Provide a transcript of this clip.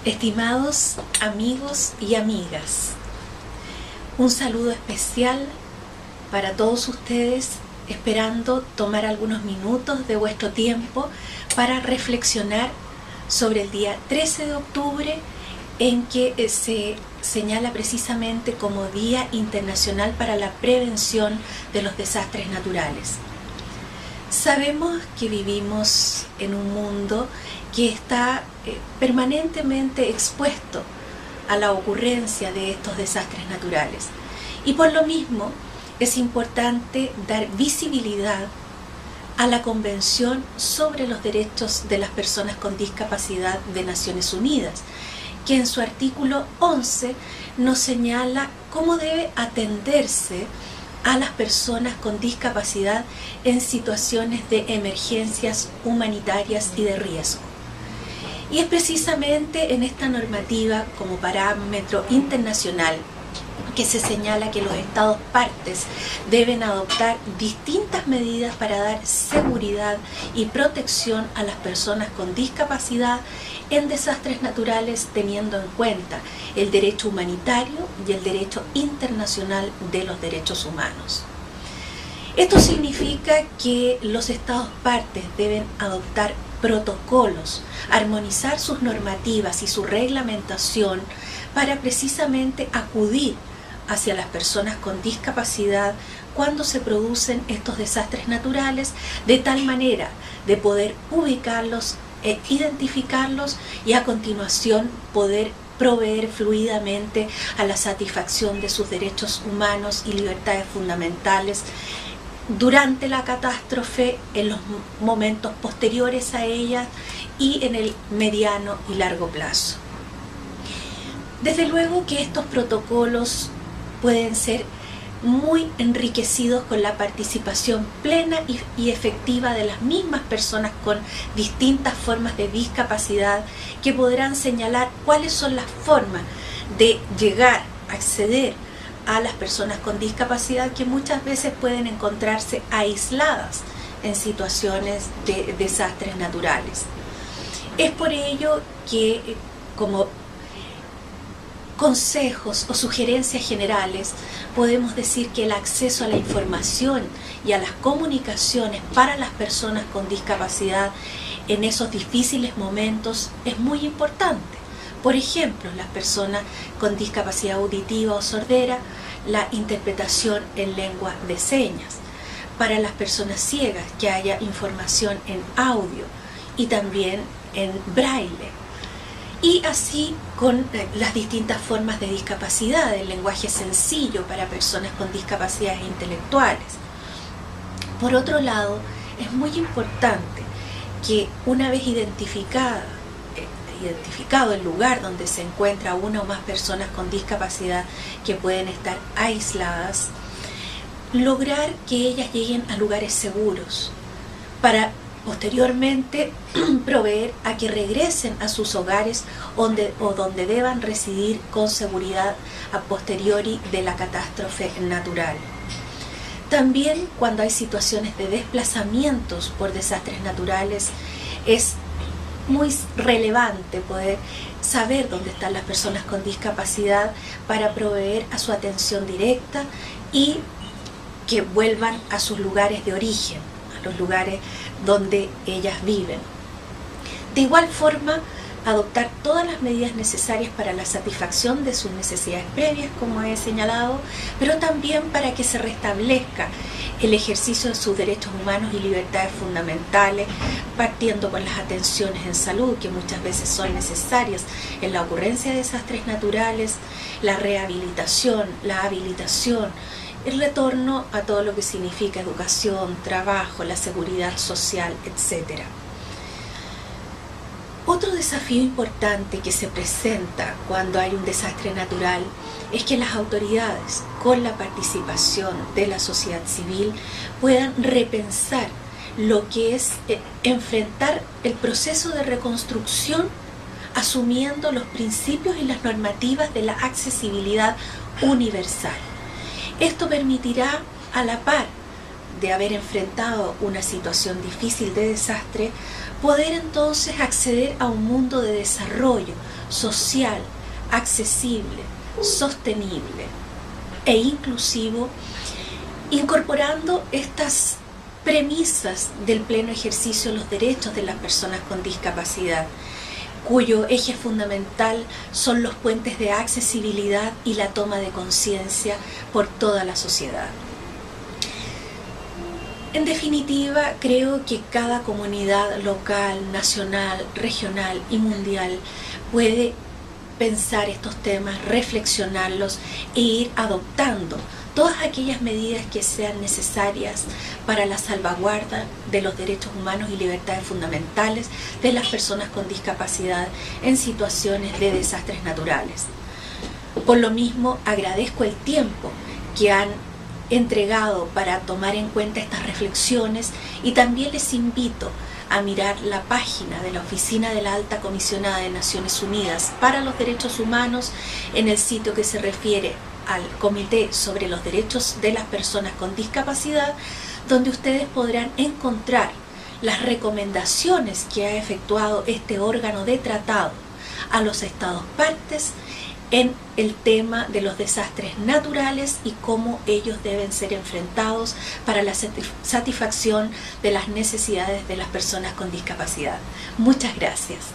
Estimados amigos y amigas, un saludo especial para todos ustedes, esperando tomar algunos minutos de vuestro tiempo para reflexionar sobre el día 13 de octubre, en que se señala precisamente como Día Internacional para la Prevención de los Desastres Naturales. Sabemos que vivimos en un mundo que está permanentemente expuesto a la ocurrencia de estos desastres naturales, y por lo mismo es importante dar visibilidad a la Convención sobre los Derechos de las Personas con Discapacidad de Naciones Unidas, que en su artículo 11 nos señala cómo debe atenderse a las personas con discapacidad en situaciones de emergencias humanitarias y de riesgo. Y es precisamente en esta normativa, como parámetro internacional, que se señala que los Estados partes deben adoptar distintas medidas para dar seguridad y protección a las personas con discapacidad en desastres naturales, teniendo en cuenta el derecho humanitario y el derecho internacional de los derechos humanos. Esto significa que los Estados partes deben adoptar protocolos, armonizar sus normativas y su reglamentación para precisamente acudir hacia las personas con discapacidad cuando se producen estos desastres naturales, de tal manera de poder ubicarlos, identificarlos y a continuación poder proveer fluidamente a la satisfacción de sus derechos humanos y libertades fundamentales durante la catástrofe, en los momentos posteriores a ella y en el mediano y largo plazo. Desde luego que estos protocolos pueden ser muy enriquecidos con la participación plena y efectiva de las mismas personas con distintas formas de discapacidad, que podrán señalar cuáles son las formas de llegar, acceder a las personas con discapacidad, que muchas veces pueden encontrarse aisladas en situaciones de desastres naturales. Es por ello que, como consejos o sugerencias generales, podemos decir que el acceso a la información y a las comunicaciones para las personas con discapacidad en esos difíciles momentos es muy importante. Por ejemplo, las personas con discapacidad auditiva o sordera, la interpretación en lengua de señas. Para las personas ciegas, que haya información en audio y también en braille. Y así con las distintas formas de discapacidad, el lenguaje sencillo para personas con discapacidades intelectuales. Por otro lado, es muy importante que una vez identificado el lugar donde se encuentra una o más personas con discapacidad que pueden estar aisladas, lograr que ellas lleguen a lugares seguros para posteriormente proveer a que regresen a sus hogares donde deban residir con seguridad a posteriori de la catástrofe natural. También cuando hay situaciones de desplazamientos por desastres naturales, es muy relevante poder saber dónde están las personas con discapacidad para proveer a su atención directa y que vuelvan a sus lugares de origen, a los lugares donde ellas viven. De igual forma, adoptar todas las medidas necesarias para la satisfacción de sus necesidades previas, como he señalado, pero también para que se restablezca el ejercicio de sus derechos humanos y libertades fundamentales, partiendo por las atenciones en salud, que muchas veces son necesarias en la ocurrencia de desastres naturales, la rehabilitación, la habilitación, el retorno a todo lo que significa educación, trabajo, la seguridad social, etc. Otro desafío importante que se presenta cuando hay un desastre natural es que las autoridades, con la participación de la sociedad civil, puedan repensar lo que es enfrentar el proceso de reconstrucción, asumiendo los principios y las normativas de la accesibilidad universal. Esto permitirá, a la par de haber enfrentado una situación difícil de desastre, poder entonces acceder a un mundo de desarrollo social, accesible, sostenible e inclusivo, incorporando estas premisas del pleno ejercicio de los derechos de las personas con discapacidad, cuyo eje fundamental son los puentes de accesibilidad y la toma de conciencia por toda la sociedad. En definitiva, creo que cada comunidad local, nacional, regional y mundial puede pensar estos temas, reflexionarlos e ir adoptando todas aquellas medidas que sean necesarias para la salvaguarda de los derechos humanos y libertades fundamentales de las personas con discapacidad en situaciones de desastres naturales. Por lo mismo, agradezco el tiempo que han entregado para tomar en cuenta estas reflexiones y también les invito a mirar la página de la Oficina de la Alta Comisionada de Naciones Unidas para los Derechos Humanos en el sitio que se refiere al Comité sobre los Derechos de las Personas con Discapacidad, donde ustedes podrán encontrar las recomendaciones que ha efectuado este órgano de tratado a los Estados partes en el tema de los desastres naturales y cómo ellos deben ser enfrentados para la satisfacción de las necesidades de las personas con discapacidad. Muchas gracias.